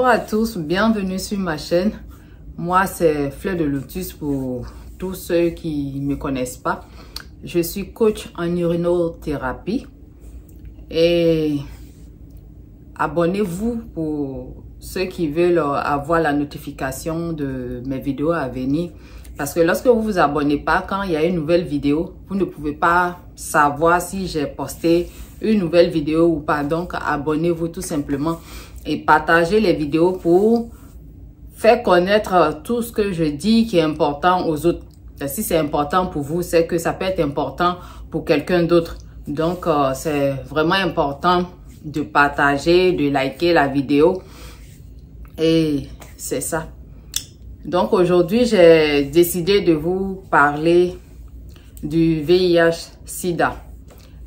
Bonjour à tous, bienvenue sur ma chaîne. Moi, c'est Fleur de Lotus pour tous ceux qui ne me connaissent pas. Je suis coach en urinothérapie et abonnez-vous pour ceux qui veulent avoir la notification de mes vidéos à venir. Parce que lorsque vous vous abonnez pas, quand il y a une nouvelle vidéo, vous ne pouvez pas savoir si j'ai posté une nouvelle vidéo ou pas. Donc, abonnez-vous tout simplement et partagez les vidéos pour faire connaître tout ce que je dis qui est important aux autres. Et si c'est important pour vous, c'est que ça peut être important pour quelqu'un d'autre. Donc, c'est vraiment important de partager, de liker la vidéo. Et c'est ça. Donc, aujourd'hui, j'ai décidé de vous parler du VIH-Sida.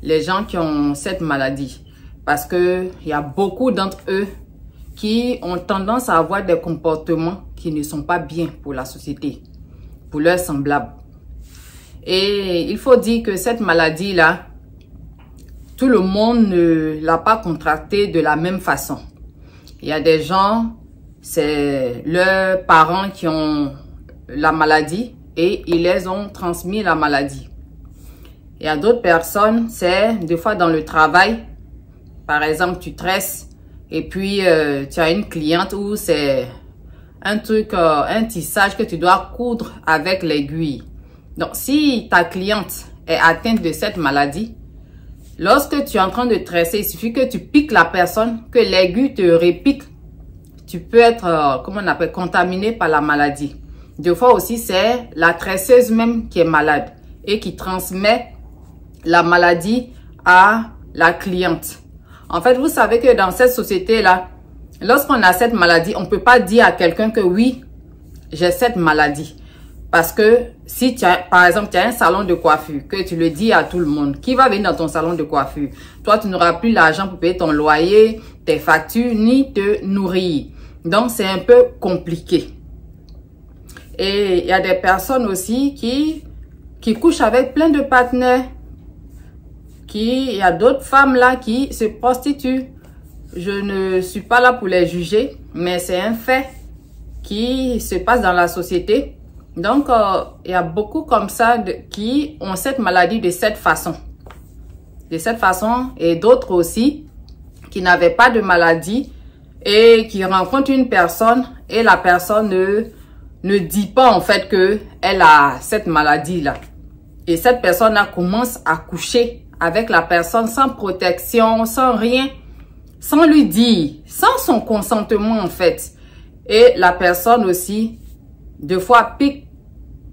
Les gens qui ont cette maladie. Parce que il y a beaucoup d'entre eux qui ont tendance à avoir des comportements qui ne sont pas bien pour la société, pour leurs semblables. Et il faut dire que cette maladie-là, tout le monde ne l'a pas contractée de la même façon. Il y a des gens, c'est leurs parents qui ont la maladie et ils les ont transmis la maladie. Il y a d'autres personnes, c'est des fois dans le travail, par exemple, tu tresses et puis tu as une cliente où c'est un truc, un tissage que tu dois coudre avec l'aiguille. Donc, si ta cliente est atteinte de cette maladie, lorsque tu es en train de tresser, il suffit que tu piques la personne, que l'aiguille te répique. Tu peux être, comment on appelle, contaminé par la maladie. Des fois aussi, c'est la tresseuse même qui est malade et qui transmet la maladie à la cliente. En fait, vous savez que dans cette société-là, lorsqu'on a cette maladie, on ne peut pas dire à quelqu'un que oui, j'ai cette maladie. Parce que si tu as, par exemple, tu as un salon de coiffure, que tu le dis à tout le monde, qui va venir dans ton salon de coiffure? Toi, tu n'auras plus l'argent pour payer ton loyer, tes factures, ni te nourrir. Donc, c'est un peu compliqué. Et il y a des personnes aussi qui couchent avec plein de partenaires. Il y a d'autres femmes là qui se prostituent. Je ne suis pas là pour les juger, mais c'est un fait qui se passe dans la société. Donc, il y a beaucoup comme ça qui ont cette maladie de cette façon. De cette façon, et d'autres aussi qui n'avaient pas de maladie et qui rencontrent une personne et la personne ne dit pas en fait qu'elle a cette maladie-là. Et cette personne-là commence à coucher avec la personne sans protection, sans rien, sans lui dire, sans son consentement en fait. Et la personne aussi, deux fois,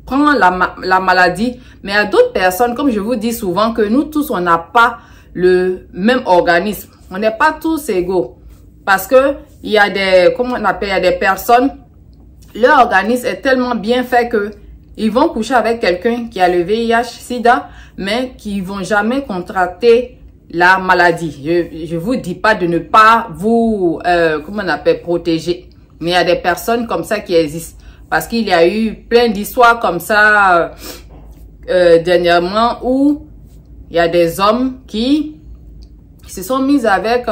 prend la maladie. Mais il y a d'autres personnes, comme je vous dis souvent, que nous tous, on n'a pas le même organisme. On n'est pas tous égaux. Parce que il y a des, comment on appelle, il y a des personnes, leur organisme est tellement bien fait que ils vont coucher avec quelqu'un qui a le VIH-Sida, mais qui vont jamais contracter la maladie. Je vous dis pas de ne pas vous, comment on appelle, protéger. Mais il y a des personnes comme ça qui existent. Parce qu'il y a eu plein d'histoires comme ça dernièrement où il y a des hommes qui se sont mis avec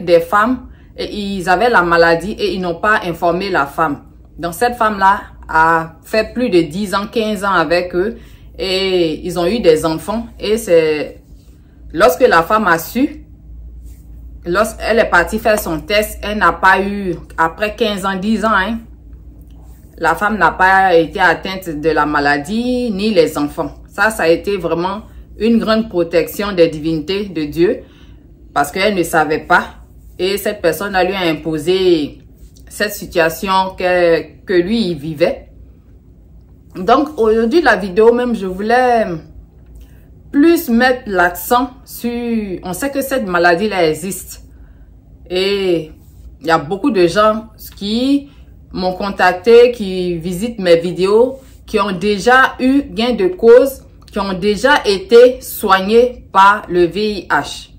des femmes et ils avaient la maladie et ils n'ont pas informé la femme. Donc cette femme-là a fait plus de 10 ans, 15 ans avec eux et ils ont eu des enfants. Et c'est lorsque la femme a su, lorsqu'elle est partie faire son test, elle n'a pas eu, après 15 ans, 10 ans, hein, la femme n'a pas été atteinte de la maladie, ni les enfants. Ça a été vraiment une grande protection des divinités de Dieu parce qu'elle ne savait pas. Et cette personne a lui imposé cette situation que lui, il vivait. Donc, aujourd'hui, la vidéo même, je voulais plus mettre l'accent sur... On sait que cette maladie-là existe. Et il y a beaucoup de gens qui m'ont contacté, qui visitent mes vidéos, qui ont déjà eu gain de cause, qui ont déjà été soignés par le VIH-Sida.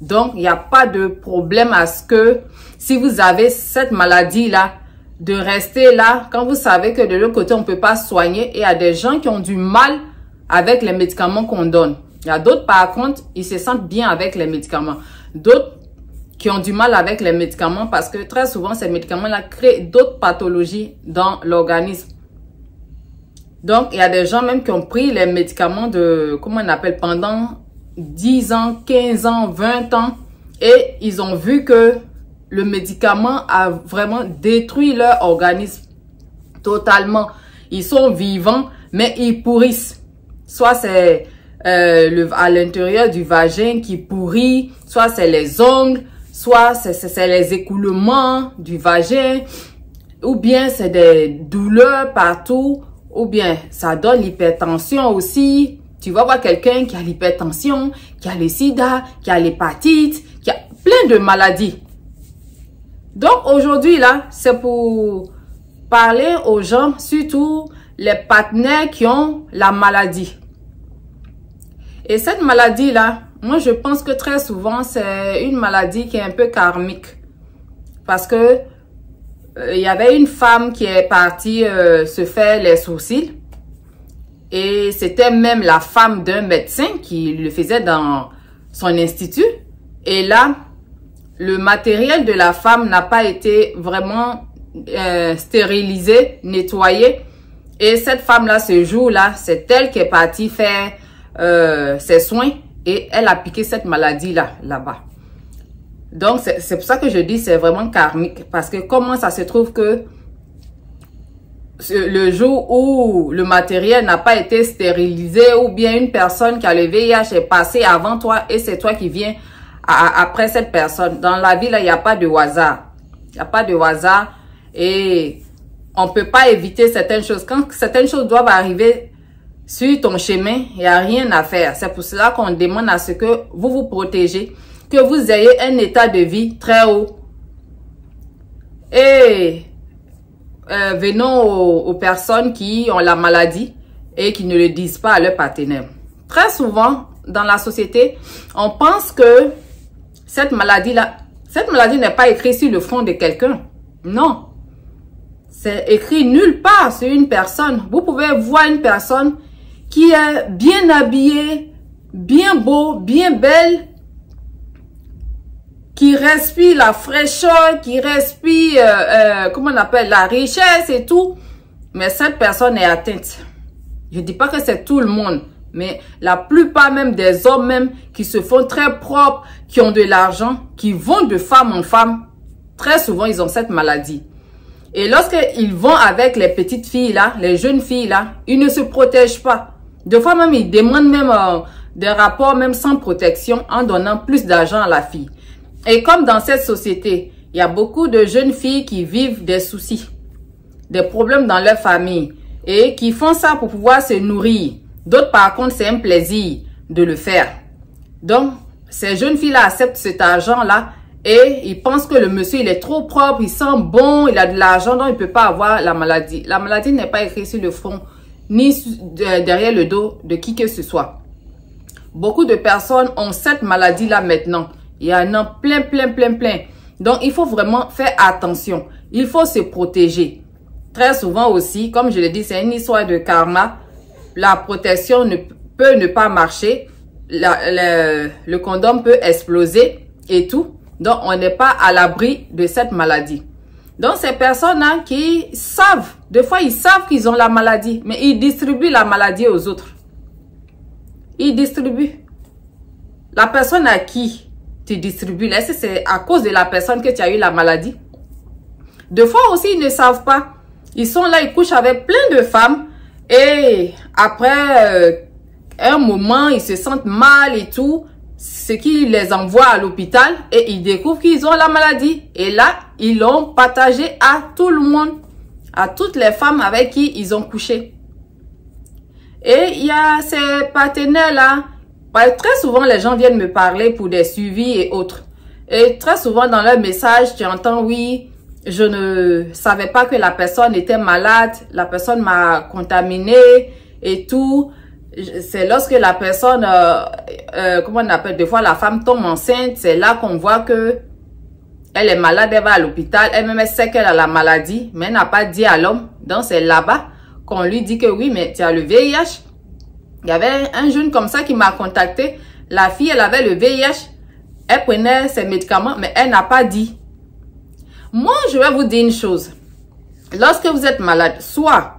Donc, il n'y a pas de problème à ce que si vous avez cette maladie-là, de rester là quand vous savez que de l'autre côté, on ne peut pas soigner. Et il y a des gens qui ont du mal avec les médicaments qu'on donne. Il y a d'autres, par contre, ils se sentent bien avec les médicaments. D'autres qui ont du mal avec les médicaments parce que très souvent, ces médicaments-là créent d'autres pathologies dans l'organisme. Donc, il y a des gens même qui ont pris les médicaments de, comment on appelle, pendant 10 ans, 15 ans, 20 ans et ils ont vu que le médicament a vraiment détruit leur organisme totalement. Ils sont vivants, mais ils pourrissent. Soit c'est à l'intérieur du vagin qui pourrit, soit c'est les ongles, soit c'est les écoulements du vagin, ou bien c'est des douleurs partout, ou bien ça donne l'hypertension aussi. Tu vas voir quelqu'un qui a l'hypertension, qui a le sida, qui a l'hépatite, qui a plein de maladies. Donc aujourd'hui là, c'est pour parler aux gens, surtout les partenaires qui ont la maladie. Et cette maladie-là, moi je pense que très souvent c'est une maladie qui est un peu karmique. Parce que il y avait une femme qui est partie se faire les sourcils. Et c'était même la femme d'un médecin qui le faisait dans son institut. Et là, le matériel de la femme n'a pas été vraiment stérilisé, nettoyé. Et cette femme-là, ce jour-là, c'est elle qui est partie faire ses soins et elle a piqué cette maladie-là, là-bas. Donc, c'est pour ça que je dis c'est vraiment karmique. Parce que comment ça se trouve que le jour où le matériel n'a pas été stérilisé ou bien une personne qui a le VIH est passée avant toi et c'est toi qui viens après cette personne. Dans la vie, là, il n'y a pas de hasard. Il n'y a pas de hasard et on ne peut pas éviter certaines choses. Quand certaines choses doivent arriver sur ton chemin, il n'y a rien à faire. C'est pour cela qu'on demande à ce que vous vous protégez, que vous ayez un état de vie très haut. Et venons aux personnes qui ont la maladie et qui ne le disent pas à leur partenaire. Très souvent, dans la société, on pense que cette maladie n'est pas écrite sur le front de quelqu'un. Non. C'est écrit nulle part sur une personne. Vous pouvez voir une personne qui est bien habillée, bien beau, bien belle, qui respire la fraîcheur, qui respire, comment on appelle, la richesse et tout. Mais cette personne est atteinte. Je ne dis pas que c'est tout le monde, mais la plupart même des hommes même qui se font très propres, qui ont de l'argent, qui vont de femme en femme, très souvent ils ont cette maladie. Et lorsqu'ils vont avec les petites filles là, les jeunes filles là, ils ne se protègent pas. Des fois même, ils demandent même des rapports même sans protection en donnant plus d'argent à la fille. Et comme dans cette société, il y a beaucoup de jeunes filles qui vivent des soucis, des problèmes dans leur famille et qui font ça pour pouvoir se nourrir. D'autres par contre, c'est un plaisir de le faire. Donc, ces jeunes filles-là acceptent cet argent-là et ils pensent que le monsieur, il est trop propre, il sent bon, il a de l'argent, donc il ne peut pas avoir la maladie. La maladie n'est pas écrite sur le front ni derrière le dos de qui que ce soit. Beaucoup de personnes ont cette maladie-là maintenant. Il y en a plein. Donc, il faut vraiment faire attention. Il faut se protéger. Très souvent aussi, comme je l'ai dit, c'est une histoire de karma. La protection peut ne pas marcher. Le condom peut exploser et tout. Donc, on n'est pas à l'abri de cette maladie. Donc, ces personnes-là qui savent, des fois, ils savent qu'ils ont la maladie, mais ils distribuent la maladie aux autres. Ils distribuent. La personne à qui tu distribues, est-ce que c'est à cause de la personne que tu as eu la maladie? Des fois aussi, ils ne savent pas. Ils sont là, ils couchent avec plein de femmes et après un moment, ils se sentent mal et tout. Ce qui les envoie à l'hôpital et ils découvrent qu'ils ont la maladie. Et là, ils l'ont partagé à tout le monde, à toutes les femmes avec qui ils ont couché. Et il y a ces partenaires-là. Très souvent, les gens viennent me parler pour des suivis et autres. Et très souvent, dans leur message, tu entends, oui, je ne savais pas que la personne était malade, la personne m'a contaminé et tout. C'est lorsque la personne, comment on appelle, des fois la femme tombe enceinte, c'est là qu'on voit que elle est malade, elle va à l'hôpital, elle-même sait qu'elle a la maladie, mais elle n'a pas dit à l'homme. Donc c'est là-bas qu'on lui dit que oui, mais tu as le VIH. Il y avait un jeune comme ça qui m'a contacté. La fille, elle avait le VIH. Elle prenait ses médicaments, mais elle n'a pas dit. Moi, je vais vous dire une chose. Lorsque vous êtes malade, soit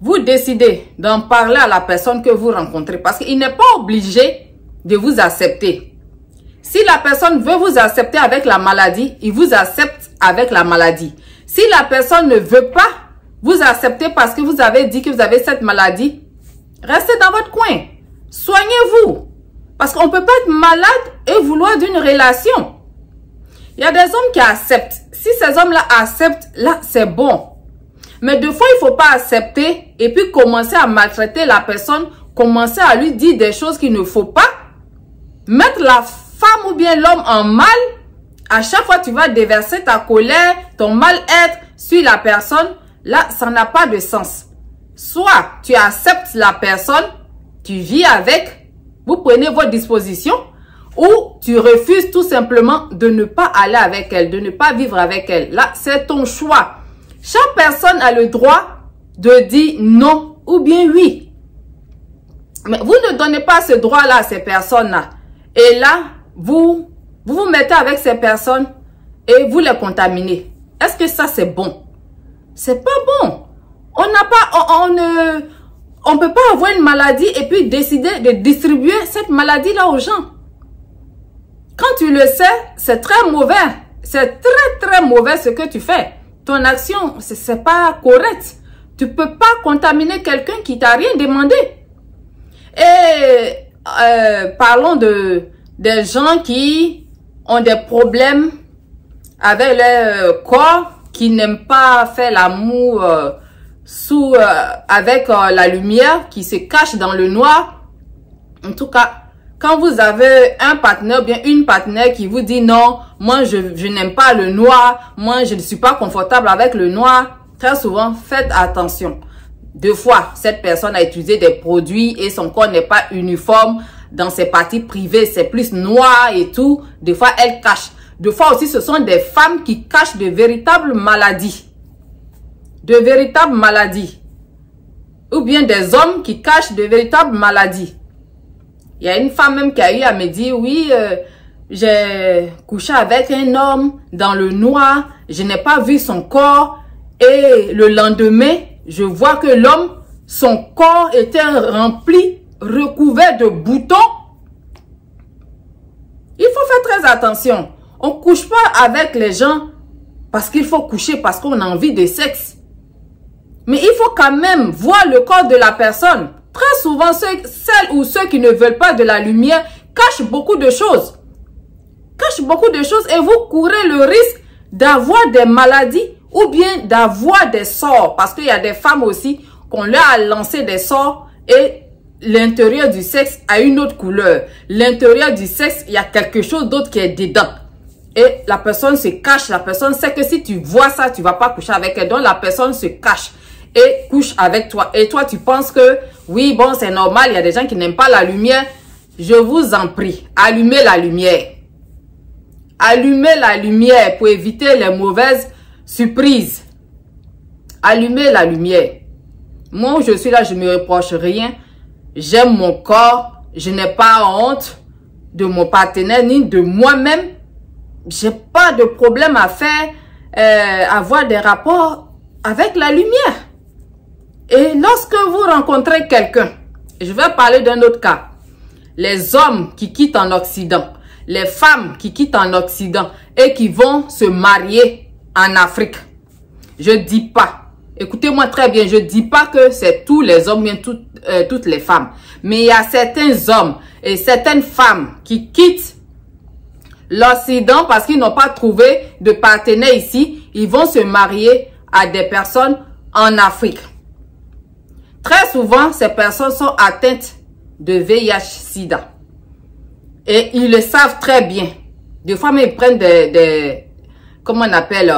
vous décidez d'en parler à la personne que vous rencontrez, parce qu'il n'est pas obligé de vous accepter. Si la personne veut vous accepter avec la maladie, il vous accepte avec la maladie. Si la personne ne veut pas vous accepter parce que vous avez dit que vous avez cette maladie, restez dans votre coin. Soignez-vous. Parce qu'on ne peut pas être malade et vouloir d'une relation. Il y a des hommes qui acceptent. Si ces hommes-là acceptent, là, c'est bon. Mais deux fois, il ne faut pas accepter et puis commencer à maltraiter la personne, commencer à lui dire des choses qu'il ne faut pas. Mettre la femme ou bien l'homme en mal. À chaque fois, tu vas déverser ta colère, ton mal-être sur la personne. Là, ça n'a pas de sens. Soit tu acceptes la personne, tu vis avec, vous prenez vos dispositions, ou tu refuses tout simplement de ne pas aller avec elle, de ne pas vivre avec elle. Là, c'est ton choix. Chaque personne a le droit de dire non ou bien oui. Mais vous ne donnez pas ce droit-là à ces personnes-là. Et là, vous vous mettez avec ces personnes et vous les contaminez. Est-ce que ça, c'est bon? C'est pas bon. On n'a pas, on peut pas avoir une maladie et puis décider de distribuer cette maladie-là aux gens. Quand tu le sais, c'est très mauvais. C'est très mauvais ce que tu fais. Ton action, c'est pas correct. Tu peux pas contaminer quelqu'un qui t'a rien demandé. Et parlons des gens qui ont des problèmes avec leur corps, qui n'aiment pas faire l'amour avec la lumière, qui se cachent dans le noir. En tout cas, quand vous avez un partenaire, bien une partenaire qui vous dit non, moi je n'aime pas le noir, moi je ne suis pas confortable avec le noir, très souvent faites attention. Deux fois, cette personne a utilisé des produits et son corps n'est pas uniforme dans ses parties privées, c'est plus noir et tout. Des fois, elle cache. Des fois aussi, ce sont des femmes qui cachent de véritables maladies. De véritables maladies. Ou bien des hommes qui cachent de véritables maladies. Il y a une femme même qui a eu à me dire, oui, j'ai couché avec un homme dans le noir, je n'ai pas vu son corps et le lendemain, je vois que l'homme, son corps était rempli, recouvert de boutons. Il faut faire très attention. On ne couche pas avec les gens parce qu'il faut coucher, parce qu'on a envie de sexe. Mais il faut quand même voir le corps de la personne. Très souvent, celles ou ceux qui ne veulent pas de la lumière cachent beaucoup de choses. Cachent beaucoup de choses et vous courez le risque d'avoir des maladies ou bien d'avoir des sorts. Parce qu'il y a des femmes aussi qu'on leur a lancé des sorts et l'intérieur du sexe a une autre couleur. L'intérieur du sexe, il y a quelque chose d'autre qui est dedans. Et la personne se cache. La personne sait que si tu vois ça, tu ne vas pas coucher avec elle. Donc la personne se cache et couche avec toi. Et toi, tu penses que, oui, bon, c'est normal, il y a des gens qui n'aiment pas la lumière. Je vous en prie, allumez la lumière. Allumez la lumière pour éviter les mauvaises surprises. Allumez la lumière. Moi, je suis là, je ne me reproche rien. J'aime mon corps. Je n'ai pas honte de mon partenaire ni de moi-même. J'ai pas de problème à faire, avoir des rapports avec la lumière. Et lorsque vous rencontrez quelqu'un, je vais parler d'un autre cas. Les hommes qui quittent en Occident, les femmes qui quittent en Occident et qui vont se marier en Afrique. Je dis pas, écoutez-moi très bien, je dis pas que c'est tous les hommes, bien toutes les femmes. Mais il y a certains hommes et certaines femmes qui quittent l'Occident parce qu'ils n'ont pas trouvé de partenaire ici. Ils vont se marier à des personnes en Afrique. Très souvent, ces personnes sont atteintes de VIH-Sida. Et ils le savent très bien. Des fois, mais ils prennent comment on appelle,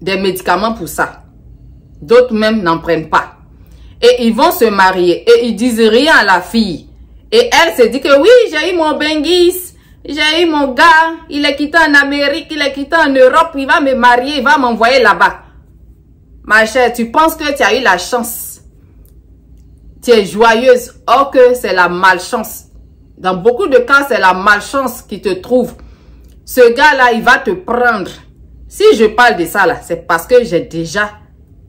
des médicaments pour ça. D'autres même n'en prennent pas. Et ils vont se marier. Et ils disent rien à la fille. Et elle se dit que oui, j'ai eu mon bengis. J'ai eu mon gars. Il est quitté en Amérique. Il est quitté en Europe. Il va me marier. Il va m'envoyer là-bas. Ma chère, tu penses que tu as eu la chance. Tu es joyeuse. Or que c'est la malchance. Dans beaucoup de cas, c'est la malchance qui te trouve. Ce gars-là, il va te prendre. Si je parle de ça, là, c'est parce que j'ai déjà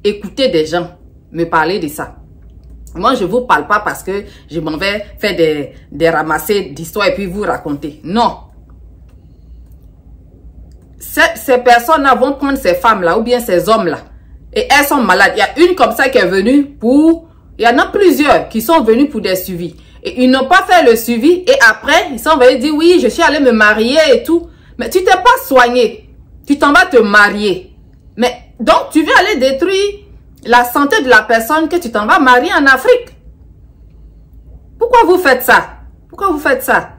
écouté des gens me parler de ça. Moi, je ne vous parle pas parce que je m'en vais faire des ramassés d'histoires et puis vous raconter. Non. Ces personnes-là vont prendre ces femmes-là ou bien ces hommes-là. Et elles sont malades. Il y a une comme ça qui est venue pour... Il y en a plusieurs qui sont venus pour des suivis. Et ils n'ont pas fait le suivi. Et après, ils sont venus dire, oui, je suis allé me marier et tout. Mais tu t'es pas soigné. Tu t'en vas te marier. Mais donc, tu viens aller détruire la santé de la personne que tu t'en vas marier en Afrique. Pourquoi vous faites ça? Pourquoi vous faites ça?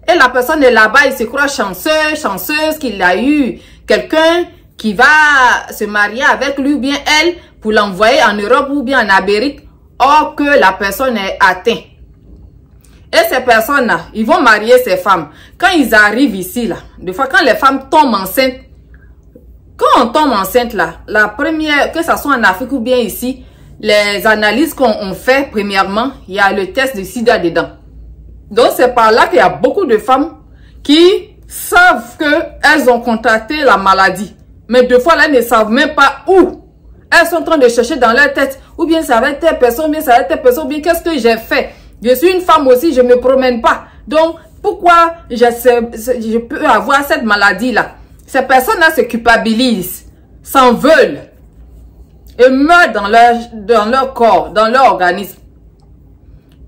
Et la personne est là-bas, il se croit chanceux, chanceuse qu'il a eu quelqu'un qui va se marier avec lui ou bien elle pour l'envoyer en Europe ou bien en Amérique. Or que la personne est atteinte. Et ces personnes-là, ils vont marier ces femmes. Quand ils arrivent ici, là, des fois quand les femmes tombent enceintes, quand on tombe enceinte, là, la première, que ce soit en Afrique ou bien ici, les analyses qu'on fait, premièrement, il y a le test de sida dedans. Donc, c'est par là qu'il y a beaucoup de femmes qui savent qu'elles ont contracté la maladie. Mais des fois, là, elles ne savent même pas où. Elles sont en train de chercher dans leur tête. Ou bien ça va être telle personne, ou bien ça va être telle personne, ou bien qu'est-ce que j'ai fait? Je suis une femme aussi, je ne me promène pas. Donc, pourquoi je peux avoir cette maladie-là? Ces personnes-là se culpabilisent, s'en veulent et meurent dans leur corps, dans leur organisme.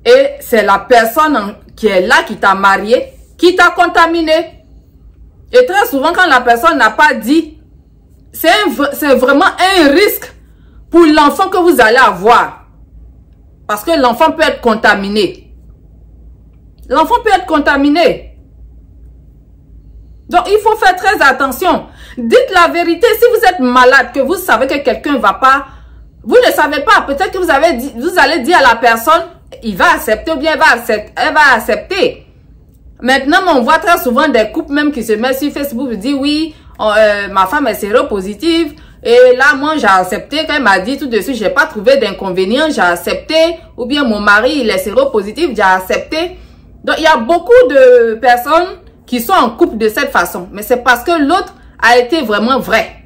Et c'est la personne qui est là, qui t'a marié, qui t'a contaminé. Et très souvent, quand la personne n'a pas dit, c'est vraiment un risque pour l'enfant que vous allez avoir. Parce que l'enfant peut être contaminé. L'enfant peut être contaminé. Donc, il faut faire très attention. Dites la vérité. Si vous êtes malade, que vous savez que quelqu'un ne va pas, vous ne savez pas. Peut-être que vous allez dire à la personne, il va accepter ou bien elle va accepter. Maintenant, on voit très souvent des couples même qui se mettent sur Facebook et disent, oui, ma femme est séropositive. Et là, moi, j'ai accepté. Quand elle m'a dit tout de suite, j'ai pas trouvé d'inconvénient, j'ai accepté. Ou bien mon mari, il est séropositif, j'ai accepté. Donc, il y a beaucoup de personnes qui sont en couple de cette façon. Mais c'est parce que l'autre a été vraiment vrai.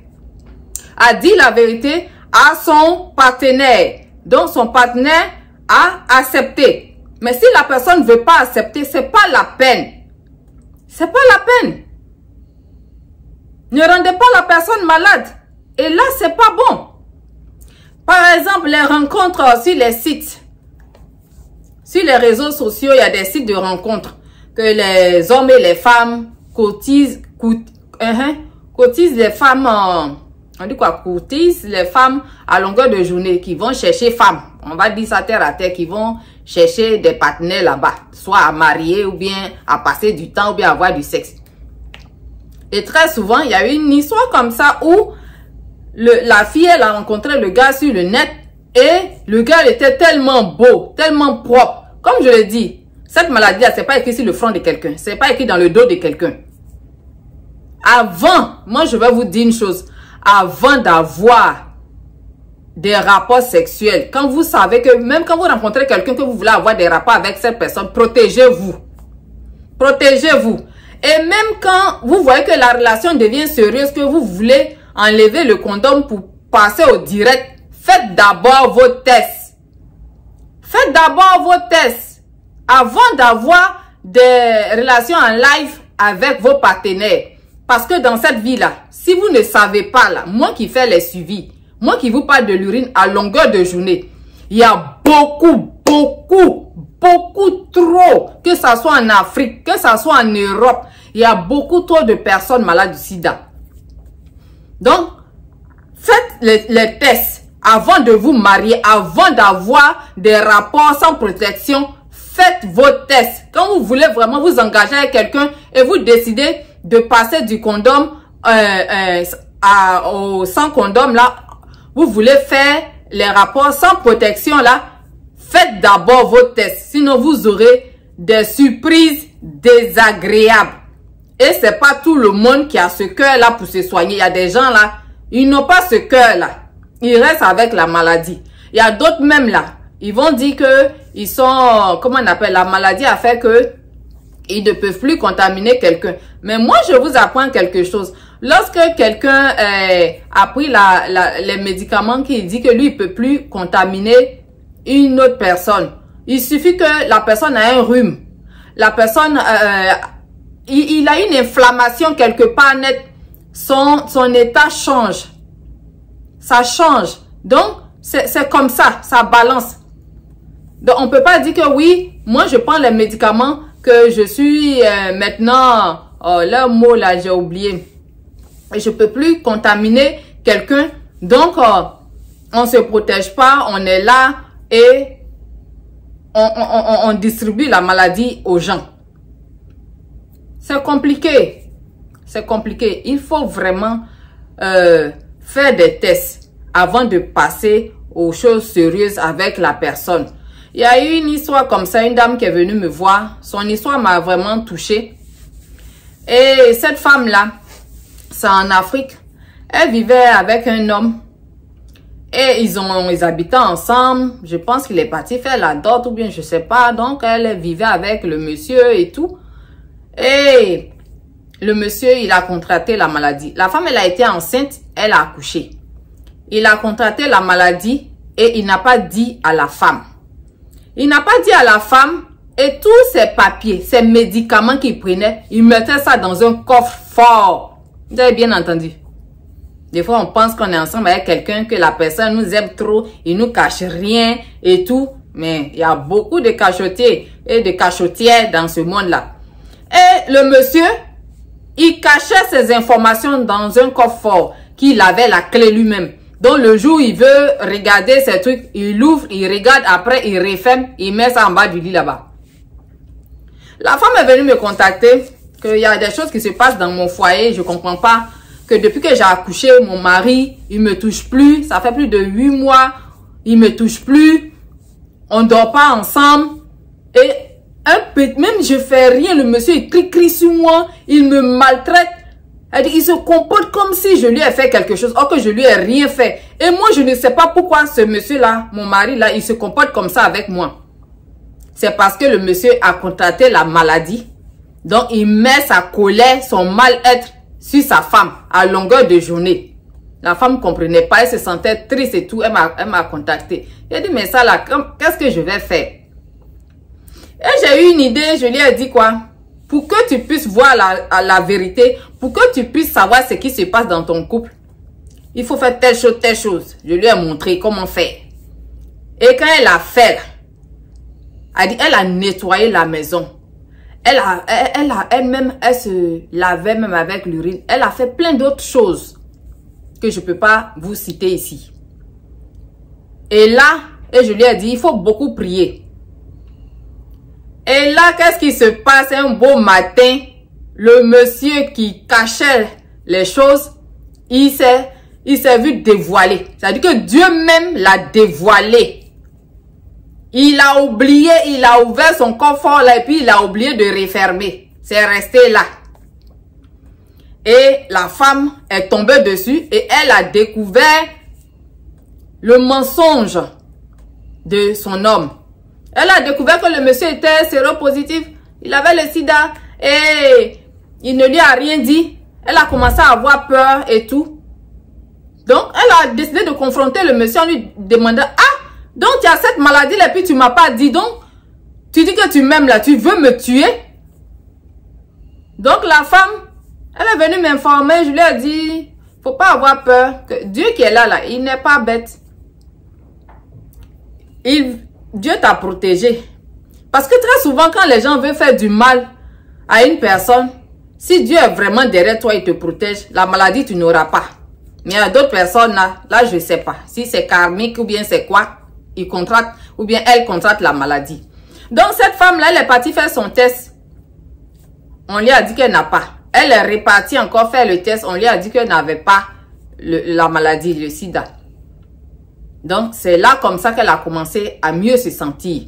A dit la vérité à son partenaire. Donc, son partenaire a accepté. Mais si la personne ne veut pas accepter, c'est pas la peine. C'est pas la peine. Ne rendez pas la personne malade. Et là, c'est pas bon. Par exemple, les rencontres sur les sites. Sur les réseaux sociaux, il y a des sites de rencontres que les hommes et les femmes cotisent les femmes, on dit quoi, cotisent les femmes à longueur de journée qui vont chercher femmes. On va dire ça terre à terre, qui vont chercher des partenaires là-bas, soit à marier ou bien à passer du temps ou bien à avoir du sexe. Et très souvent, il y a une histoire comme ça où la fille, elle a rencontré le gars sur le net et le gars était tellement beau, tellement propre. Comme je l'ai dit, cette maladie-là, c'est pas écrit sur le front de quelqu'un. C'est pas écrit dans le dos de quelqu'un. Avant, moi je vais vous dire une chose. Avant d'avoir des rapports sexuels, quand vous savez que, même quand vous rencontrez quelqu'un que vous voulez avoir des rapports avec cette personne, protégez-vous. Protégez-vous. Et même quand vous voyez que la relation devient sérieuse, que vous voulez enlever le condom pour passer au direct, faites d'abord vos tests. Faites d'abord vos tests avant d'avoir des relations en live avec vos partenaires. Parce que dans cette vie-là, si vous ne savez pas, là, moi qui fais les suivis, moi qui vous parle de l'urine à longueur de journée, il y a beaucoup trop, que ça soit en Afrique, que ça soit en Europe, il y a beaucoup trop de personnes malades du sida. Donc, faites les tests avant de vous marier, avant d'avoir des rapports sans protection. Faites vos tests. Quand vous voulez vraiment vous engager avec quelqu'un et vous décidez de passer du condom au sans condom, là, vous voulez faire les rapports sans protection, là, faites d'abord vos tests. Sinon, vous aurez des surprises désagréables. Et c'est pas tout le monde qui a ce cœur-là pour se soigner. Il y a des gens là, ils n'ont pas ce cœur-là. Ils restent avec la maladie. Il y a d'autres même là, ils vont dire que ils sont, comment on appelle, la maladie a fait que Ils ne peuvent plus contaminer quelqu'un. Mais moi, je vous apprends quelque chose. Lorsque quelqu'un a pris les médicaments qui dit que lui, il ne peut plus contaminer une autre personne, il suffit que la personne a un rhume. La personne, il a une inflammation quelque part net. Son état change. Ça change. Donc, c'est comme ça. Ça balance. Donc, on ne peut pas dire que oui, moi, je prends les médicaments que je suis maintenant, le mot là, j'ai oublié. Et je ne peux plus contaminer quelqu'un. Donc, on ne se protège pas, on est là et on distribue la maladie aux gens. C'est compliqué. C'est compliqué. Il faut vraiment faire des tests avant de passer aux choses sérieuses avec la personne. Il y a eu une histoire comme ça, une dame qui est venue me voir. Son histoire m'a vraiment touchée. Et cette femme-là, c'est en Afrique. Elle vivait avec un homme. Et ils habitaient ensemble. Je pense qu'il est parti faire la dot ou bien je sais pas. Donc, elle vivait avec le monsieur et tout. Et le monsieur, il a contracté la maladie. La femme, elle a été enceinte. Elle a accouché. Il a contracté la maladie et il n'a pas dit à la femme. Il n'a pas dit à la femme et tous ses papiers, ses médicaments qu'il prenait, il mettait ça dans un coffre fort. Vous avez bien entendu? Des fois, on pense qu'on est ensemble avec quelqu'un, que la personne nous aime trop, il nous cache rien et tout. Mais il y a beaucoup de cachotiers et de cachotières dans ce monde-là. Et le monsieur, il cachait ses informations dans un coffre fort qu'il avait la clé lui-même. Donc, le jour où il veut regarder ces trucs, il ouvre, il regarde, après, il referme, il met ça en bas du lit là-bas. La femme est venue me contacter, qu'il y a des choses qui se passent dans mon foyer, je ne comprends pas. Que depuis que j'ai accouché, mon mari, il me touche plus. Ça fait plus de 8 mois, il me touche plus. On ne dort pas ensemble. Et même je fais rien, le monsieur, il crie sur moi, il me maltraite. Il se comporte comme si je lui ai fait quelque chose, or que je lui ai rien fait. Et moi, je ne sais pas pourquoi ce monsieur-là, mon mari-là, il se comporte comme ça avec moi. C'est parce que le monsieur a contracté la maladie. Donc, il met sa colère, son mal-être sur sa femme à longueur de journée. La femme ne comprenait pas, elle se sentait triste et tout. Elle m'a contacté. Elle a dit, mais ça là, qu'est-ce que je vais faire? Et j'ai eu une idée, je lui ai dit quoi? Pour que tu puisses voir la vérité, pour que tu puisses savoir ce qui se passe dans ton couple, il faut faire telle chose. Je lui ai montré comment faire. Et quand elle a fait, elle a nettoyé la maison. Elle-même, elle se lavait même avec l'urine. Elle a fait plein d'autres choses que je ne peux pas vous citer ici. Et là, je lui ai dit, il faut beaucoup prier. Et là, qu'est-ce qui se passe un beau matin? Le monsieur qui cachait les choses, il s'est vu dévoiler. C'est-à-dire que Dieu même l'a dévoilé. Il a oublié, il a ouvert son coffre là et puis il a oublié de refermer. C'est resté là. Et la femme est tombée dessus et elle a découvert le mensonge de son homme. Elle a découvert que le monsieur était séropositif. Il avait le sida et il ne lui a rien dit. Elle a commencé à avoir peur et tout. Donc, elle a décidé de confronter le monsieur en lui demandant, ah, donc tu as cette maladie là et puis tu ne m'as pas dit. Donc, tu dis que tu m'aimes là, tu veux me tuer. Donc, la femme, elle est venue m'informer. Je lui ai dit, faut pas avoir peur. Que Dieu qui est là, il n'est pas bête. Dieu t'a protégé. Parce que très souvent, quand les gens veulent faire du mal à une personne, si Dieu est vraiment derrière toi, il te protège, la maladie, tu n'auras pas. Mais il y a d'autres personnes là, je ne sais pas. Si c'est karmique ou bien c'est quoi, ils contractent ou bien elle contracte la maladie. Donc, cette femme-là, elle est partie faire son test. On lui a dit qu'elle n'a pas. Elle est repartie encore faire le test. On lui a dit qu'elle n'avait pas la maladie, le sida. Donc, c'est là comme ça qu'elle a commencé à mieux se sentir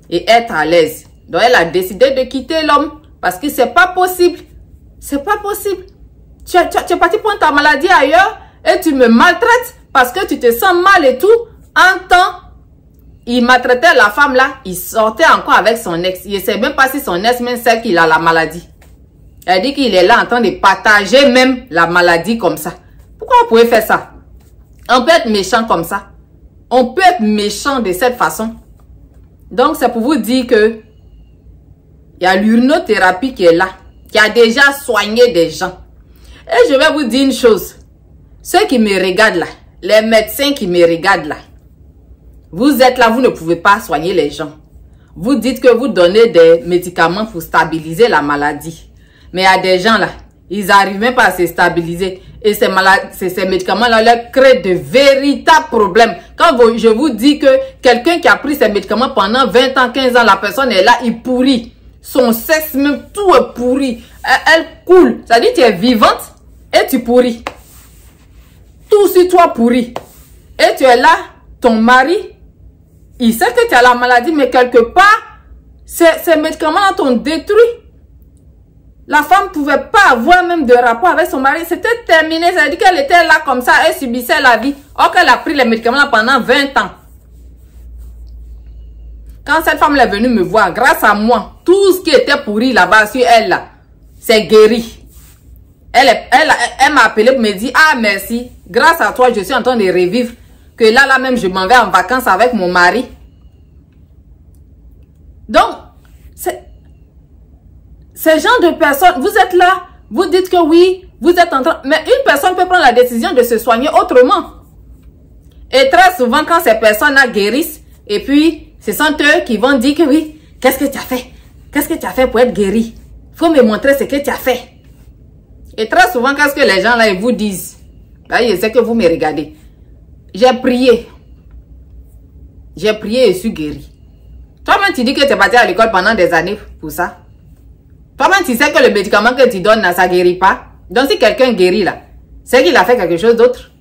et être à l'aise. Donc, elle a décidé de quitter l'homme parce que c'est pas possible. C'est pas possible. Tu es parti prendre ta maladie ailleurs et tu me maltraites parce que tu te sens mal et tout. En temps, il maltraitait la femme là, il sortait encore avec son ex. Il ne sait même pas si son ex même sait qu'il a la maladie. Elle dit qu'il est là en train de partager même la maladie comme ça. Pourquoi vous pouvez faire ça? On peut être méchant comme ça. On peut être méchant de cette façon. Donc, c'est pour vous dire que il y a l'urinothérapie qui est là, qui a déjà soigné des gens. Et je vais vous dire une chose. Ceux qui me regardent là, les médecins qui me regardent là, vous êtes là, vous ne pouvez pas soigner les gens. Vous dites que vous donnez des médicaments pour stabiliser la maladie. Mais il y a des gens là, ils n'arrivent même pas à se stabiliser. Et ces médicaments-là leur créent de véritables problèmes. Quand je vous dis que quelqu'un qui a pris ces médicaments pendant 20 ans, 15 ans, la personne est là, il pourrit. Son sexe même, tout est pourri. Elle coule. Ça dit, tu es vivante et tu pourris. Tout sur toi pourrit. Et tu es là, ton mari, il sait que tu as la maladie, mais quelque part, ces médicaments-là t'ont détruit. La femme ne pouvait pas avoir même de rapport avec son mari. C'était terminé. Ça veut dire qu'elle était là comme ça. Elle subissait la vie. Or qu'elle a pris les médicaments pendant 20 ans. Quand cette femme est venue me voir, grâce à moi, tout ce qui était pourri là-bas sur elle, là, c'est guéri. Elle m'a appelé pour me dire, ah merci, grâce à toi, je suis en train de revivre. Que là même, je m'en vais en vacances avec mon mari. Donc, ces gens de personnes, vous êtes là, vous dites que oui, vous êtes en train... Mais une personne peut prendre la décision de se soigner autrement. Et très souvent, quand ces personnes-là guérissent, et puis, ce sont eux qui vont dire que oui, qu'est-ce que tu as fait? Qu'est-ce que tu as fait pour être guéri? Il faut me montrer ce que tu as fait. Et très souvent, qu'est-ce que les gens là, ils vous disent? Là, je sais que vous me regardez. J'ai prié. J'ai prié et je suis guéri. Toi-même, tu dis que tu es parti à l'école pendant des années pour ça. Toi-même, tu sais que le médicament que tu donnes, là, ça ne guérit pas. Donc, si quelqu'un guérit, là, c'est qu'il a fait quelque chose d'autre.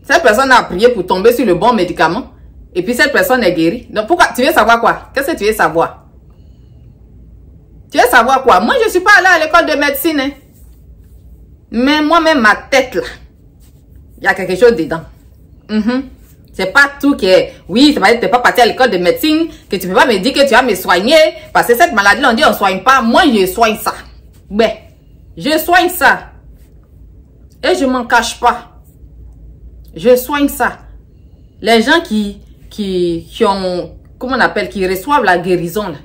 Cette personne a prié pour tomber sur le bon médicament. Et puis, cette personne est guérie. Donc, pourquoi? Tu veux savoir quoi? Qu'est-ce que tu veux savoir? Tu veux savoir quoi? Moi, je ne suis pas allée à l'école de médecine. Hein. Mais moi-même, ma tête, là, il y a quelque chose dedans. C'est pas tout qui est... Oui, ça va être que tu n'es pas parti à l'école de médecine, que tu ne peux pas me dire que tu vas me soigner. Parce que cette maladie-là, on dit on ne soigne pas. Moi, je soigne ça. Ben, je soigne ça. Et je ne m'en cache pas. Je soigne ça. Les gens qui ont... Comment on appelle? Qui reçoivent la guérison, là,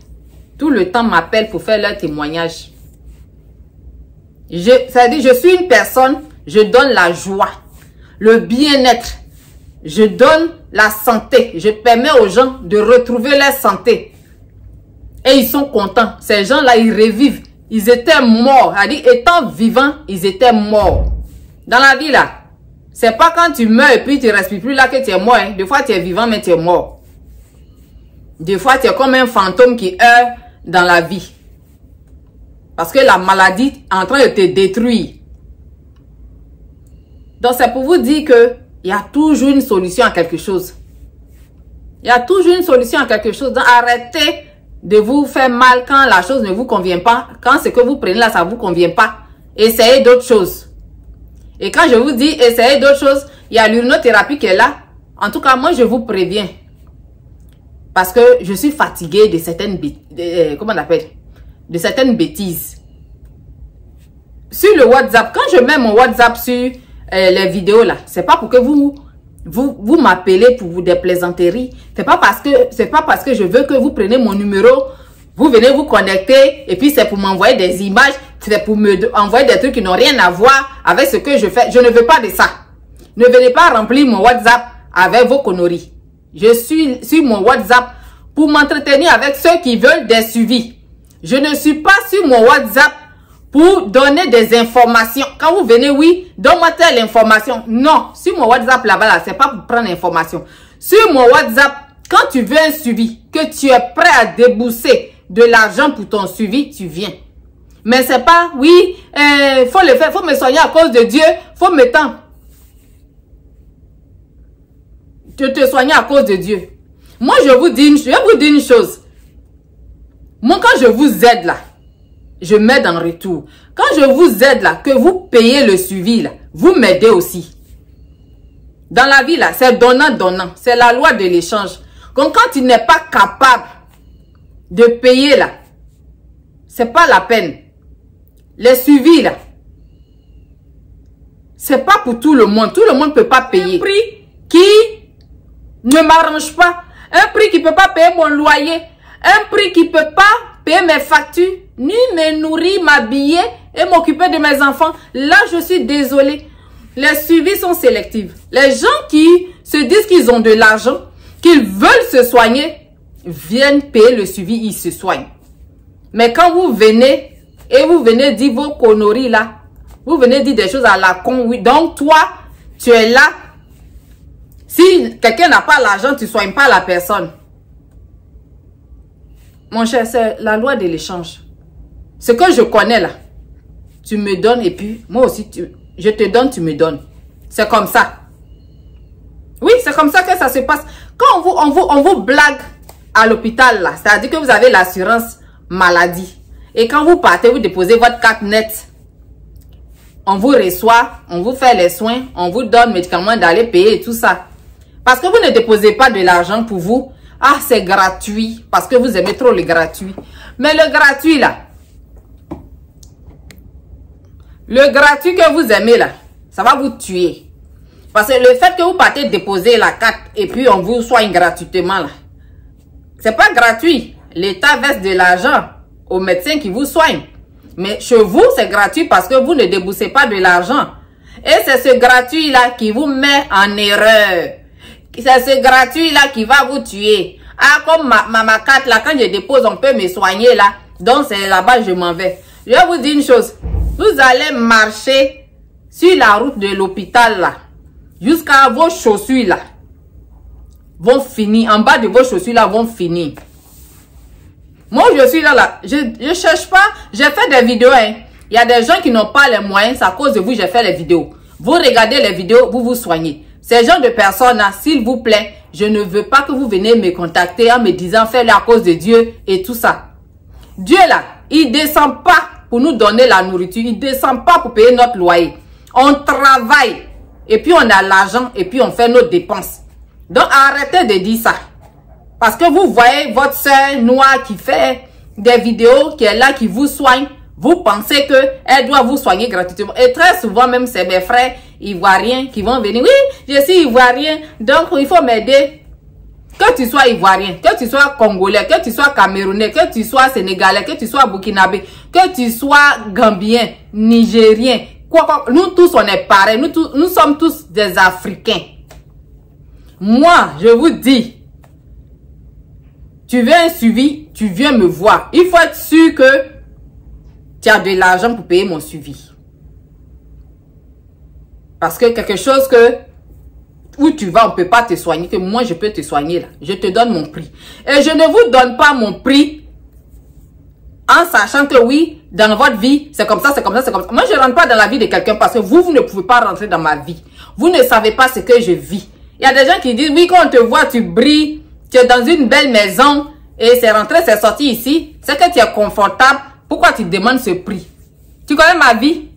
tout le temps m'appellent pour faire leur témoignage. C'est-à-dire, je suis une personne, je donne la joie, le bien-être. Je donne la santé. Je permets aux gens de retrouver leur santé. Et ils sont contents. Ces gens-là, ils revivent. Ils étaient morts. C'est-à-dire, étant vivants, ils étaient morts. Dans la vie, là, c'est pas quand tu meurs et puis tu ne respires plus là que tu es mort. Hein. Des fois, tu es vivant, mais tu es mort. Des fois, tu es comme un fantôme qui erre dans la vie. Parce que la maladie est en train de te détruire. Donc, c'est pour vous dire que il y a toujours une solution à quelque chose. Il y a toujours une solution à quelque chose. Donc, arrêtez de vous faire mal quand la chose ne vous convient pas. Quand ce que vous prenez là, ça ne vous convient pas. Essayez d'autres choses. Et quand je vous dis essayez d'autres choses, il y a l'urinothérapie qui est là. En tout cas, moi, je vous préviens. Parce que je suis fatiguée de certaines comment on appelle? De certaines bêtises. Sur le WhatsApp, quand je mets mon WhatsApp sur les vidéos là, c'est pas pour que vous m'appelez pour vous des plaisanteries. C'est pas parce que je veux que vous preniez mon numéro, vous venez vous connecter et puis c'est pour m'envoyer des images, c'est pour me envoyer des trucs qui n'ont rien à voir avec ce que je fais. Je ne veux pas de ça. Ne venez pas remplir mon WhatsApp avec vos conneries. Je suis sur mon WhatsApp pour m'entretenir avec ceux qui veulent des suivis. Je ne suis pas sur mon WhatsApp pour donner des informations. Quand vous venez, oui, donne-moi telle information. Non, sur mon WhatsApp là-bas, là, c'est pas pour prendre l'information. Sur mon WhatsApp, quand tu veux un suivi, que tu es prêt à débourser de l'argent pour ton suivi, tu viens. Mais c'est pas, oui, faut le faire, faut me soigner à cause de Dieu, faut me tendre. Je te soigne à cause de Dieu. Moi, je vais vous dire une chose. Moi, quand je vous aide là, je m'aide en retour. Quand je vous aide là, que vous payez le suivi là, vous m'aidez aussi. Dans la vie, là, c'est donnant-donnant. C'est la loi de l'échange. Donc, quand tu n'es pas capable de payer, là, c'est pas la peine. Les suivis, là, c'est pas pour tout le monde. Tout le monde ne peut pas payer. Un prix qui ne m'arrange pas. Un prix qui ne peut pas payer mon loyer. Un prix qui ne peut pas payer mes factures, ni me nourrir, m'habiller et m'occuper de mes enfants. Là, je suis désolée. Les suivis sont sélectifs. Les gens qui se disent qu'ils ont de l'argent, qu'ils veulent se soigner, viennent payer le suivi, ils se soignent. Mais quand vous venez et vous venez dire vos conneries là, vous venez dire des choses à la con, oui. Donc toi, tu es là. Si quelqu'un n'a pas l'argent, tu ne soignes pas la personne. Mon cher, c'est la loi de l'échange. Ce que je connais là, tu me donnes et puis moi aussi, je te donne, tu me donnes. C'est comme ça. Oui, c'est comme ça que ça se passe. Quand on vous blague à l'hôpital là, c'est-à-dire que vous avez l'assurance maladie. Et quand vous partez, vous déposez votre carte nette. On vous reçoit, on vous fait les soins, on vous donne médicaments d'aller payer et tout ça. Parce que vous ne déposez pas de l'argent pour vous. Ah, c'est gratuit. Parce que vous aimez trop le gratuit. Mais le gratuit là, le gratuit que vous aimez là, ça va vous tuer. Parce que le fait que vous partez déposer la carte et puis on vous soigne gratuitement là, c'est pas gratuit. L'État verse de l'argent aux médecins qui vous soignent. Mais chez vous, c'est gratuit parce que vous ne déboursez pas de l'argent. Et c'est ce gratuit-là qui vous met en erreur. C'est ce gratuit-là qui va vous tuer. Ah, comme ma carte là, quand je dépose, on peut me soigner là. Donc, c'est là-bas, je m'en vais. Je vais vous dire une chose. Vous allez marcher sur la route de l'hôpital là, jusqu'à vos chaussures là, vont finir. En bas de vos chaussures là, vont finir. Moi, je suis là, je cherche pas. J'ai fait des vidéos, hein. Il y a des gens qui n'ont pas les moyens. C'est à cause de vous, j'ai fait les vidéos. Vous regardez les vidéos, vous vous soignez. Ces gens de personnes-là, s'il vous plaît, je ne veux pas que vous veniez me contacter en me disant, fais-le à cause de Dieu et tout ça. Dieu, là, il descend pas pour nous donner la nourriture. Il descend pas pour payer notre loyer. On travaille. Et puis, on a l'argent. Et puis, on fait nos dépenses. Donc, arrêtez de dire ça. Parce que vous voyez votre soeur noire qui fait des vidéos, qui est là, qui vous soigne. Vous pensez qu'elle doit vous soigner gratuitement. Et très souvent, même, c'est mes frères ivoiriens qui vont venir. Oui, je suis ivoirien, donc il faut m'aider. Que tu sois ivoirien, que tu sois congolais, que tu sois camerounais, que tu sois sénégalais, que tu sois burkinabé, que tu sois gambien, nigérien. Nous tous, on est pareils. Nous sommes tous des Africains. Moi, je vous dis, tu veux un suivi, tu viens me voir. Il faut être sûr que tu as de l'argent pour payer mon suivi. Parce que quelque chose que où tu vas, on ne peut pas te soigner, que moi je peux te soigner là. Je te donne mon prix. Et je ne vous donne pas mon prix en sachant que oui, dans votre vie, c'est comme ça, c'est comme ça, c'est comme ça. Moi, je ne rentre pas dans la vie de quelqu'un parce que vous ne pouvez pas rentrer dans ma vie. Vous ne savez pas ce que je vis. Il y a des gens qui disent, oui, quand on te voit, tu brilles, tu es dans une belle maison et c'est rentré, c'est sorti ici. C'est que tu es confortable. Pourquoi tu demandes ce prix? Tu connais ma vie?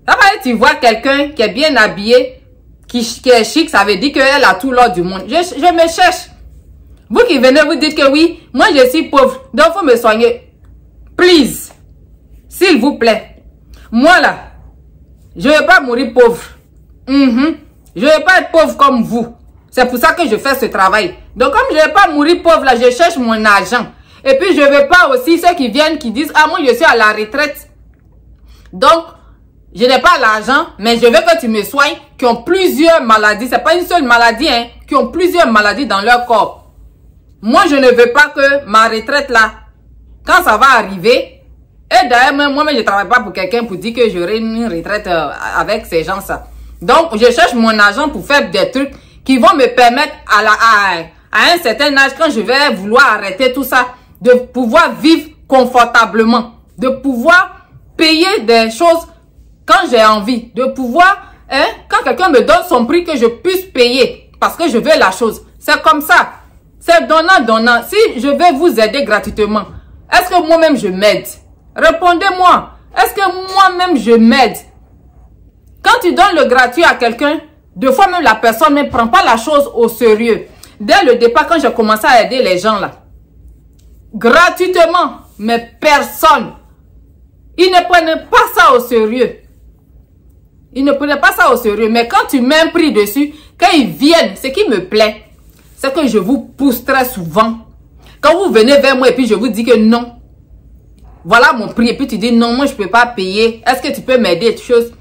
Ça va être, tu vois quelqu'un qui est bien habillé, qui est chic, ça veut dire qu'elle a tout l'or du monde. Je me cherche. Vous qui venez, vous dites que oui, moi je suis pauvre, donc il faut me soigner. Please, s'il vous plaît. Moi là, je ne vais pas mourir pauvre. Je ne vais pas être pauvre comme vous. C'est pour ça que je fais ce travail. Donc comme je ne vais pas mourir pauvre là, je cherche mon argent. Et puis je ne veux pas aussi ceux qui viennent, qui disent, ah moi je suis à la retraite. Donc, je n'ai pas l'argent, mais je veux que tu me soignes, qui ont plusieurs maladies. C'est pas une seule maladie, hein, qui ont plusieurs maladies dans leur corps. Moi, je ne veux pas que ma retraite là, quand ça va arriver, et d'ailleurs, moi-même, je ne travaille pas pour quelqu'un pour dire que j'aurai une retraite avec ces gens-là. Donc, je cherche mon argent pour faire des trucs qui vont me permettre à un certain âge, quand je vais vouloir arrêter tout ça, de pouvoir vivre confortablement, de pouvoir payer des choses quand j'ai envie, de pouvoir, quand quelqu'un me donne son prix, que je puisse payer parce que je veux la chose. C'est comme ça. C'est donnant. Si je vais vous aider gratuitement, est-ce que moi-même je m'aide? Répondez-moi. Est-ce que moi-même je m'aide? Quand tu donnes le gratuit à quelqu'un, Deux fois même, la personne ne prend pas la chose au sérieux. Dès le départ, quand j'ai commencé à aider les gens là, gratuitement, mais personne, ils ne prenaient pas ça au sérieux. Ils ne prenaient pas ça au sérieux. Mais quand tu mets un prix dessus, quand ils viennent, ce qui me plaît, c'est que je vous pousse très souvent. Quand vous venez vers moi et puis je vous dis que non, voilà mon prix, et puis tu dis non, moi je ne peux pas payer, est-ce que tu peux m'aider, autre chose.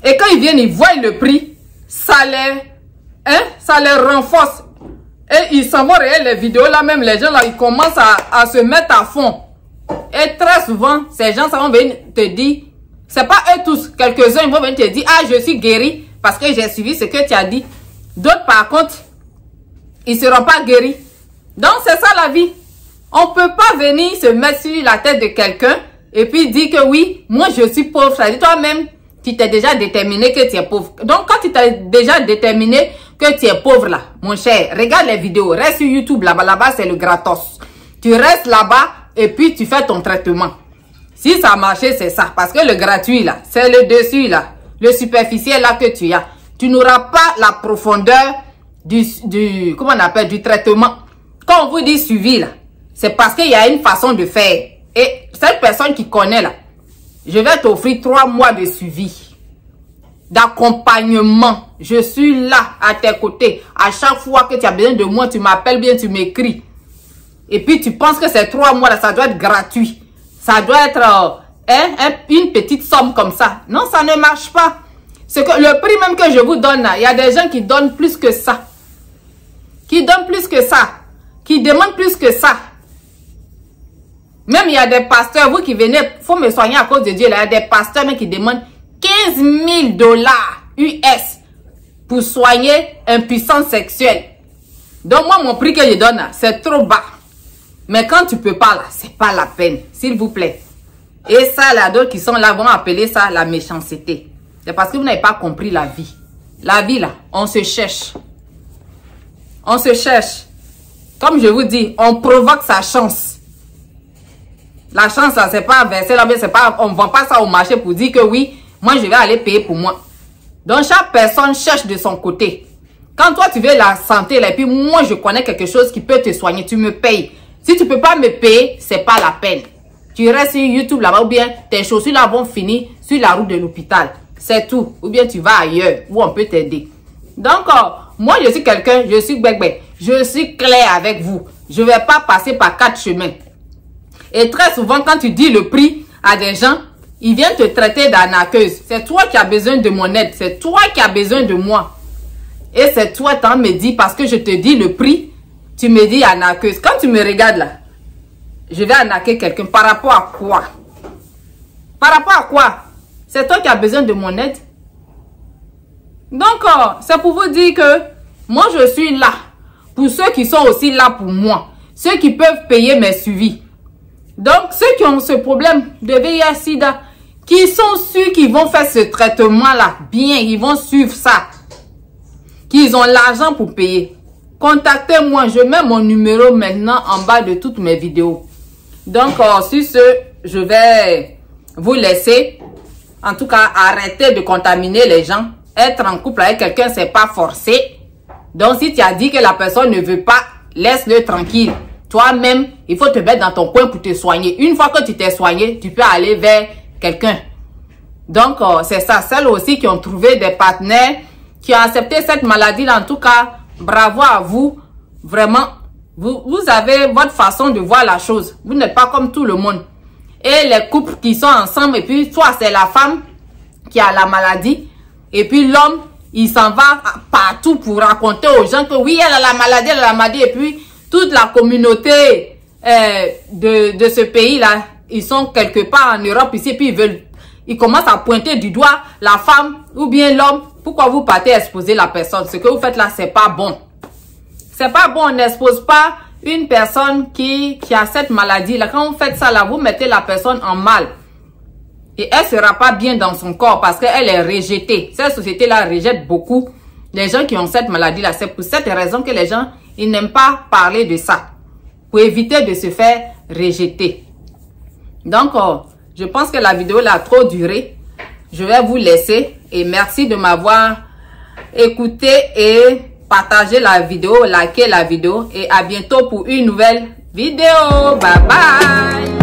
Et quand ils viennent, ils voient le prix, ça les renforce. Et ils s'en vont regarder les vidéos là, même les gens là, ils commencent à se mettre à fond. Et très souvent, ces gens ça vont venir te dire, c'est pas eux tous, quelques-uns ils vont venir te dire, ah je suis guéri parce que j'ai suivi ce que tu as dit. D'autres par contre, ils seront pas guéris. Donc c'est ça la vie. On peut pas venir se mettre sur la tête de quelqu'un et puis dire que oui, moi je suis pauvre. Ça dit toi-même, tu t'es déjà déterminé que tu es pauvre. Donc quand tu t'es déjà déterminé que tu es pauvre là, mon cher, regarde les vidéos, reste sur YouTube là-bas, c'est le gratos. Tu restes là-bas et puis tu fais ton traitement. Si ça a marché, c'est ça. Parce que le gratuit là, c'est le dessus là, le superficiel là que tu as. Tu n'auras pas la profondeur comment on appelle, du traitement. Quand on vous dit suivi là, c'est parce qu'il y a une façon de faire. Et cette personne qui connaît là, je vais t'offrir 3 mois de suivi, d'accompagnement. Je suis là à tes côtés. À chaque fois que tu as besoin de moi, tu m'appelles bien, tu m'écris. Et puis tu penses que ces 3 mois là, ça doit être gratuit. Ça doit être une petite somme comme ça. Non, ça ne marche pas. C'est que le prix même que je vous donne là, il y a des gens qui donnent plus que ça. Qui donnent plus que ça. Qui demandent plus que ça. Même il y a des pasteurs, vous qui venez, faut me soigner à cause de Dieu. Là, il y a des pasteurs même qui demandent 15 000 dollars US pour soigner impuissance sexuelle. Donc moi, mon prix que je donne là, c'est trop bas. Mais quand tu peux pas là, c'est pas la peine, s'il vous plaît. Et ça, là, d'autres qui sont là vont appeler ça la méchanceté. C'est parce que vous n'avez pas compris la vie. La vie là, on se cherche. On se cherche. Comme je vous dis, on provoque sa chance. La chance là, c'est pas versé là, mais c'est pas, on ne vend pas ça au marché pour dire que oui, moi je vais aller payer pour moi. Donc chaque personne cherche de son côté. Quand toi tu veux la santé là, et puis moi je connais quelque chose qui peut te soigner, tu me payes. Si tu peux pas me payer, c'est pas la peine. Tu restes sur YouTube là-bas ou bien tes chaussures là vont finir sur la route de l'hôpital. C'est tout. Ou bien tu vas ailleurs où on peut t'aider. Donc moi je suis quelqu'un, je suis bébé. Je suis clair avec vous. Je ne vais pas passer par 4 chemins. Et très souvent, quand tu dis le prix à des gens, ils viennent te traiter d'arnaqueuse. C'est toi qui as besoin de mon aide. C'est toi qui as besoin de moi. Et c'est toi qui me dis, parce que je te dis le prix, tu me dis arnaqueuse. Quand tu me regardes là, je vais arnaquer quelqu'un. Par rapport à quoi? Par rapport à quoi? C'est toi qui as besoin de mon aide. Donc, c'est pour vous dire que moi, je suis là. Pour ceux qui sont aussi là pour moi. Ceux qui peuvent payer mes suivis. Donc, ceux qui ont ce problème de VIH-Sida, qui sont sûrs qu'ils vont faire ce traitement-là, bien, ils vont suivre ça. Qu'ils ont l'argent pour payer. Contactez-moi, je mets mon numéro maintenant en bas de toutes mes vidéos. Donc, sur ce, je vais vous laisser. En tout cas, arrêtez de contaminer les gens. Être en couple avec quelqu'un, c'est pas forcé. Donc, si tu as dit que la personne ne veut pas, laisse-le tranquille. Toi-même, il faut te mettre dans ton coin pour te soigner. Une fois que tu t'es soigné, tu peux aller vers quelqu'un. Donc, c'est ça. Celles aussi qui ont trouvé des partenaires, qui ont accepté cette maladie-là, en tout cas, bravo à vous. Vraiment, vous avez votre façon de voir la chose. Vous n'êtes pas comme tout le monde. Et les couples qui sont ensemble, et puis soit c'est la femme qui a la maladie, et puis l'homme, il s'en va partout pour raconter aux gens que oui, elle a la maladie, et puis toute la communauté de ce pays-là, ils sont quelque part en Europe ici, et puis ils commencent à pointer du doigt la femme ou bien l'homme. Pourquoi vous partez exposer la personne? Ce que vous faites là, c'est pas bon. C'est pas bon, on n'expose pas une personne qui a cette maladie-là. Quand vous faites ça là, vous mettez la personne en mal. Et elle sera pas bien dans son corps parce qu'elle est rejetée. Cette société-là rejette beaucoup les gens qui ont cette maladie-là. C'est pour cette raison que les gens, ils n'aiment pas parler de ça. Pour éviter de se faire rejeter. Donc, je pense que la vidéo là a trop duré. Je vais vous laisser et merci de m'avoir écouter et partager la vidéo, liker la vidéo et à bientôt pour une nouvelle vidéo. Bye bye.